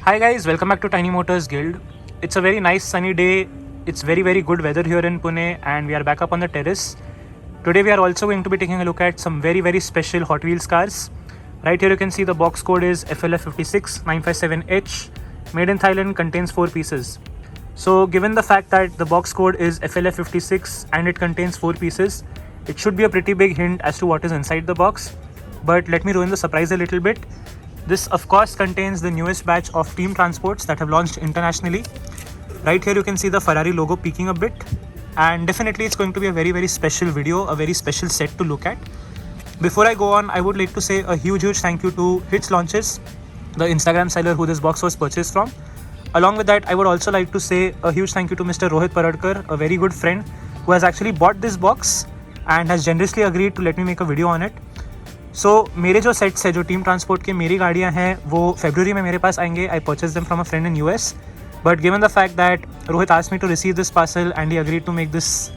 Hi guys, welcome back to Tiny Motors Guild. It's a very nice sunny day. It's very good weather here in Pune and we are back up on the terrace. Today we are also going to be taking a look at some very special Hot Wheels cars. Right here you can see the box code is FLF56957H. Made in Thailand, contains 4 pieces. So given the fact that the box code is FLF56 and it contains 4 pieces, it should be a pretty big hint as to what is inside the box. But let me ruin the surprise a little bit. This of course contains the newest batch of team transports that have launched internationally. Right here you can see the Ferrari logo peeking a bit, and definitely it's going to be a very special video, a very special set to look at. Before I go on, I would like to say a huge thank you to Hits Launches, the Instagram seller who this box was purchased from. Along with that, I would also like to say a huge thank you to Mr. Rohit Paradkar, a very good friend who has actually bought this box and has generously agreed to let me make a video on it. सो मेरे जो sets है, जो team transport के मेरी गाड़ियाँ हैं, वो फरवरी में मेरे पास आएंगे. I purchase them from a friend in US, but given the fact that Rohit asked me to receive this parcel and he agreed to make this,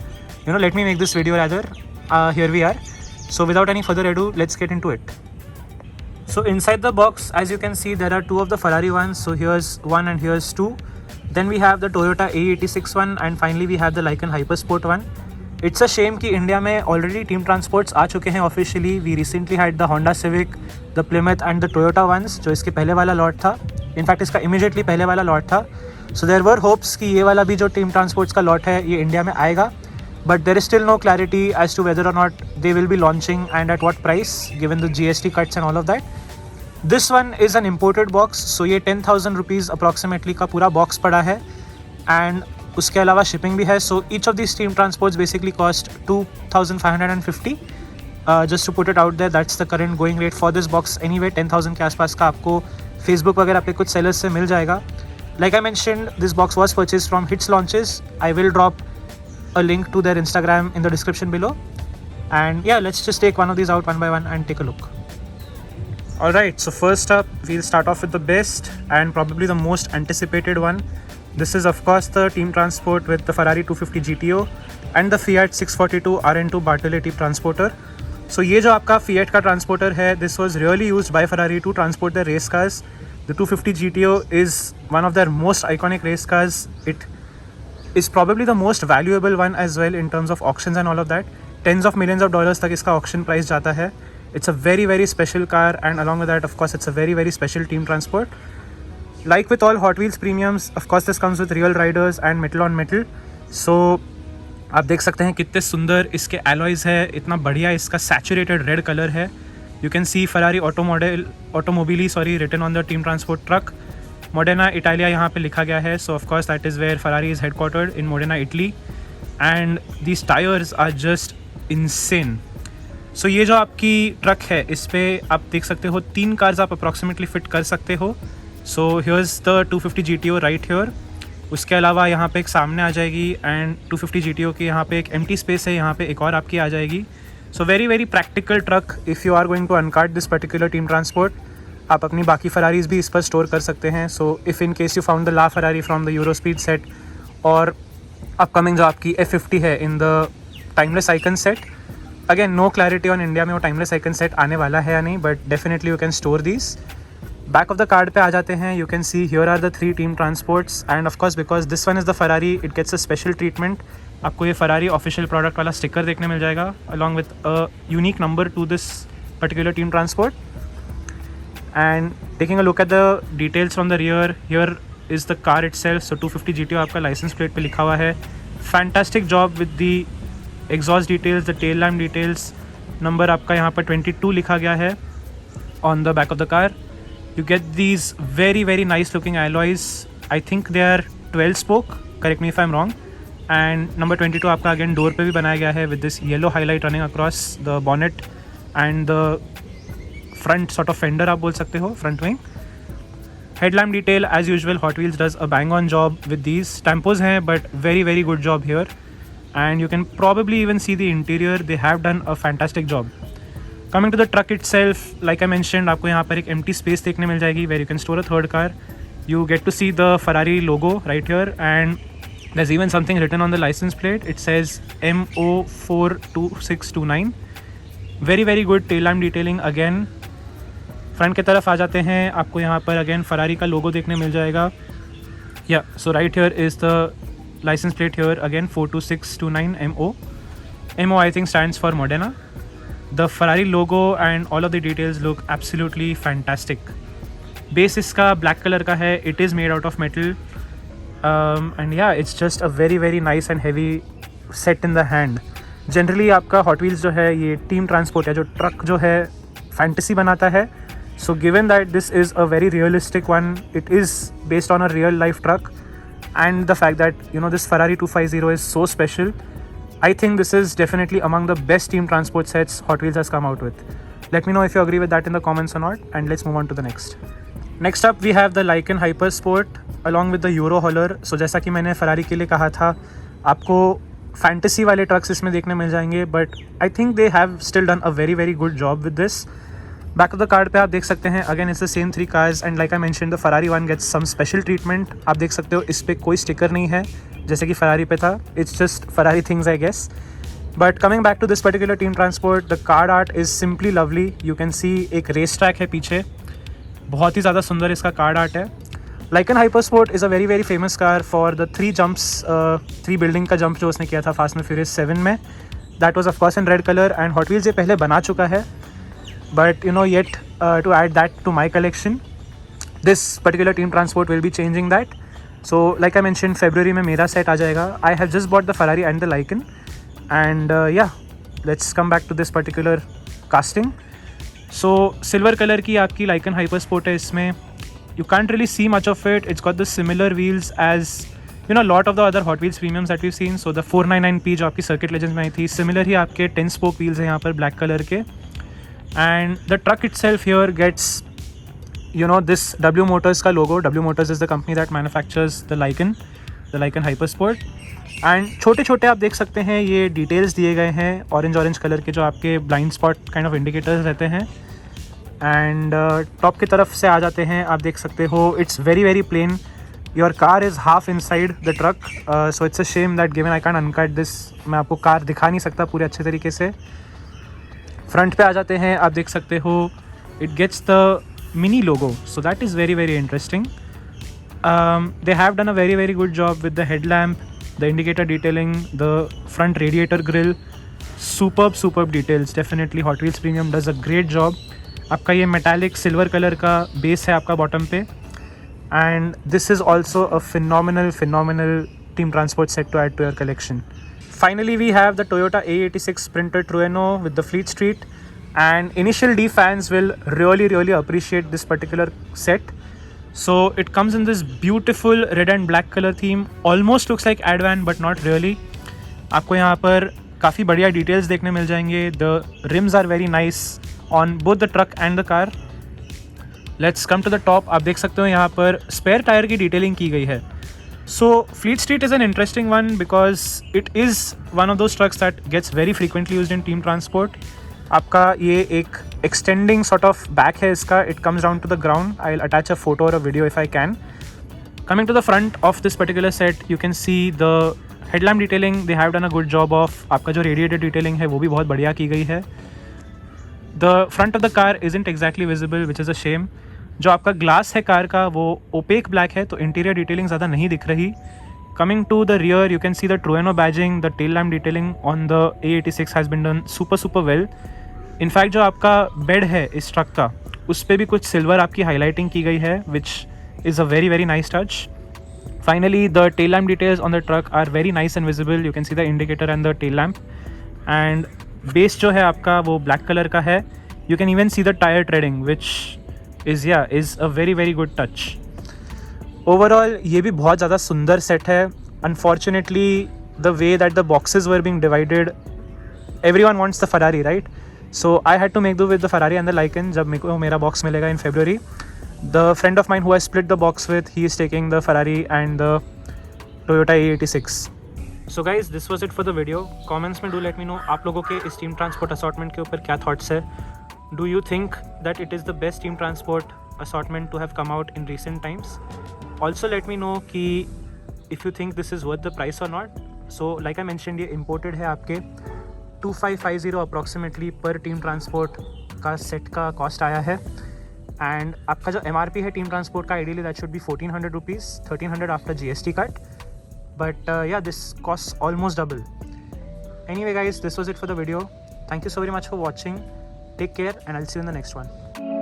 let me make this video rather. Here we are. So without any further ado, let's get into it. So inside the box, as you can see, there are 2 of the Ferrari ones. So here's 1 and here's 2. Then we have the Toyota AE86 one, and finally we have the Lykan Hypersport one. It's a shame कि India में already team transports आ चुके हैं officially. We recently had the Honda Civic, the Plymouth and the Toyota ones, जो इसके पहले वाला lot था. इनफैक्ट इसका इमीडिएटली पहले वाला लॉट था. सो देयर वर होप्स कि ये वाला भी जो टीम ट्रांसपोर्ट्स का लॉट है ये इंडिया में आएगा. But there is still no clarity as to whether और not they will be launching and at what price, given the GST cuts and all of that. This one is an imported box. So ये 10,000 rupees approximately का पूरा box पड़ा है, and उसके अलावा shipping भी है. So each of this team transports basically cost 2,550. Just to put it out there, that's the current going rate for this box. Anyway 10,000 के आसपास का आपको फेसबुक वगैरह पे कुछ सेलर्स से मिल जाएगा. Like I mentioned, this box was purchase from hits launches. I will drop a link to their Instagram in the description below, and yeah, let's just take one of these out one by one and take a look. Alright, so first up we'll start off with the best and probably the most anticipated one. This is of course the team transport with the Ferrari 250 GTO and the Fiat 642 RN2 Bartolletti transporter. So ये जो आपका Fiat का transporter है, this was really used by Ferrari to transport their race cars. The 250 GTO is one of their most iconic race cars. It is probably the most valuable one as well in terms of auctions and all of that. Tens of millions of dollars तक इसका auction price जाता है. It's a very special car, and along with that of course it's a very special team transport. Like with all Hot Wheels premiums, of course this comes with real riders and metal on metal. So आप देख सकते हैं कितने सुंदर इसके alloys है, इतना बढ़िया इसका saturated red color है. You can see Ferrari Automobili written on the team transport truck. Modena Italia यहाँ पे लिखा गया है. So of course that is where Ferrari is headquartered, in Modena, Italy. And these tires are just insane. So ये जो आपकी truck है, इस पे आप देख सकते हो 3 कार्स आप अप्रॉक्सीमेटली फिट कर सकते हो. So here's the 250 GTO right here. उसके अलावा यहाँ पे एक सामने आ जाएगी, एंड 250 GTO की यहाँ पे एक एम्प्टी स्पेस है, यहाँ पे एक और आपकी आ जाएगी. So very practical truck if you are going to uncart this particular team Transport. आप अपनी बाकी फरारीज भी इस पर स्टोर कर सकते हैं. So if in case you found the LaFerrari from the euro speed set, और अपकमिंग जो आपकी F50 है in the timeless icon set. Again no clarity on India में वो टाइमलेस आइकन सेट आने वाला है या नहीं, but definitely you can store these. Back of the card पे आ जाते हैं. You can see here are the 3 team transports, and of course because this one is the Ferrari, it gets a special treatment. आपको ये Ferrari official product वाला sticker देखने मिल जाएगा, along with a unique number to this particular team transport. And taking a look at the details from the rear, here is the car itself. So 250 GTO आपका license plate पे लिखा हुआ है. Fantastic job with the exhaust details, the tail lamp details. Number आपका यहाँ पर 22 लिखा गया है on the back of the car. You get these very nice looking alloys. I think they are 12 spoke. Correct me if I'm wrong. And number 22 आपका again door पे भी बनाया गया है with this yellow highlight running across the bonnet and the front sort of fender आप बोल सकते हो, front wing. Headlamp detail as usual Hot Wheels does a bang on job with these. Tempos हैं but very good job here, and you can probably even see the interior. They have done a fantastic job. Coming to the truck itself, like I mentioned, आपको यहाँ पर एक empty space देखने मिल जाएगी where you can store a third car. You get to see the Ferrari logo right here, and there's even something written on the license plate. It says MO42629. Very good tail lamp detailing again. Front की तरफ आ जाते हैं, आपको यहाँ पर again Ferrari का लोगो देखने मिल जाएगा. Yeah so right here is the license plate here again 42629 MO. MO I think stands for Modena. The Ferrari logo and all of the details look absolutely fantastic. Base इसका black color का है. It is made out of metal. And yeah, it's just a very very nice and heavy set in the hand. Generally आपका Hot Wheels जो है ये team transport है, जो truck जो है फैंटेसी बनाता है. So given that this is a very realistic one, it is based on a real life truck, and the fact that this Ferrari 250 is so special, I think this is definitely among the best team transport sets Hot Wheels has come out with. Let me know if you agree with that in the comments or not, and let's move on to the next. Next up we have the Lykan Hypersport along with the Euro Hauler. So जैसा कि मैंने Ferrari के लिए कहा था, आपको fantasy वाले trucks इसमें देखने मिल जाएंगे, but I think they have still done a very very good job with this. Back of the card पे आप देख सकते हैं again it's the same 3 cars, and like I mention the Ferrari one gets some special treatment. आप देख सकते हो इस पर कोई स्टिकर नहीं है जैसे कि फरारी पे था. It's just Ferrari things I guess. But coming back to this particular team transport, the card art is simply lovely. You can see एक रेस ट्रैक है पीछे, बहुत ही ज़्यादा सुंदर इसका कार्ड आर्ट है. Lykan Hypersport is a very very famous car for the 3 jumps, 3 building का jump जो उसने किया था फास्ट एंड फ्यूरियस 7 में. That was of course in red colour, and Hot Wheels ये पहले बना चुका है, but yet to add that to my collection. This particular team Transport will be changing that. So like I mention फरवरी में मेरा set आ जाएगा. I have just bought the Ferrari and the Lykan, and yeah let's come back to this particular casting. So silver colour की आपकी Lykan Hypersport है इसमें. You can't really see much of it. It's got the similar wheels as a lot of the other Hot Wheels premiums that we've seen. So the 499P जो आपकी Circuit Legends में आई थी, similar ही आपके 10 spoke wheels हैं यहाँ पर black color के. And the truck itself here gets this W Motors का logo. W Motors is the company that manufactures the Lykan Hypersport. And छोटे छोटे आप देख सकते हैं ये details दिए गए हैं orange color के, जो आपके blind spot kind of indicators रहते हैं. एंड टॉप की तरफ से आ जाते हैं, आप देख सकते हो it's very very plain. Your car is half inside the truck, so it's a shame that given I can uncut this. मैं आपको कार दिखा नहीं सकता पूरे अच्छे तरीके से. फ्रंट पे आ जाते हैं, आप देख सकते हो it gets the Mini logo, so that is very very interesting. They have done a very very good job with the headlamp, the indicator detailing, the front radiator grille. Superb details. Definitely Hot Wheels premium does a great job. आपका ये metallic silver colour का base है आपका bottom पे, and this is also a phenomenal team transport set to add to your collection. Finally we have the Toyota A86 Sprinter Trueno with the Fleet Street, and Initial D fans will really appreciate this particular set. So it comes in this beautiful red and black color theme, almost looks like Advan but not really. आपको यहाँ पर काफ़ी बढ़िया details देखने मिल जाएंगे. The rims are very nice on both the truck and the car. Let's come to the top. आप देख सकते हो यहाँ पर स्पेयर टायर की डिटेलिंग की गई है. So Fleet Street is an interesting one because it is one of those trucks that gets very frequently used in team transport. आपका ये एक extending sort of back है इसका. It comes down to the ground. I'll attach a photo or a video if I can. Coming to the front of this particular set, you can see the headlamp detailing. They have done a good job of. आपका जो radiator detailing है वो भी बहुत बढ़िया की गई है. The front of the car isn't exactly visible, which is a shame. जो आपका ग्लास है कार का वो ओपेक ब्लैक है, तो इंटीरियर डिटेलिंग ज़्यादा नहीं दिख रही. Coming to the rear, you can see the Trueno badging, the tail lamp detailing on the A86 has been done super well. In fact जो आपका बेड है इस ट्रक का, उस पर भी कुछ सिल्वर आपकी हाईलाइटिंग की गई है, which is a very very nice touch. Finally the tail lamp details on the truck are very nice and visible. You can see the indicator and the tail lamp, and base जो है आपका वो black colour का है. You can even see the tyre treading which is a very very good touch. Overall ये भी बहुत ज़्यादा सुंदर सेट है. Unfortunately the way that the boxes were being divided, everyone wants the Ferrari right, so I had to make do with the Ferrari and the Lykan. जब मेरे को मेरा बॉक्स मिलेगा in February, the friend of mine who I split the box with, he is taking the Ferrari and the Toyota A86. So guys this was it for the video. Comments में do let me know आप लोगों के इस team transport assortment के ऊपर क्या thoughts है. Do you think that it is the best team transport assortment to have come out in recent times? Also let me know कि if you think this is worth the price or not. So like I mentioned, ये imported है आपके 2550 approximately per team transport का set का cost आया है. And आपका जो MRP है टीम ट्रांसपोर्ट का ideally that should be 1400 rupees, 1300 after GST cut, but yeah this cost almost double. Anyway guys, this was it for the video. Thank you so very much for watching. Take care and I'll see you in the next one.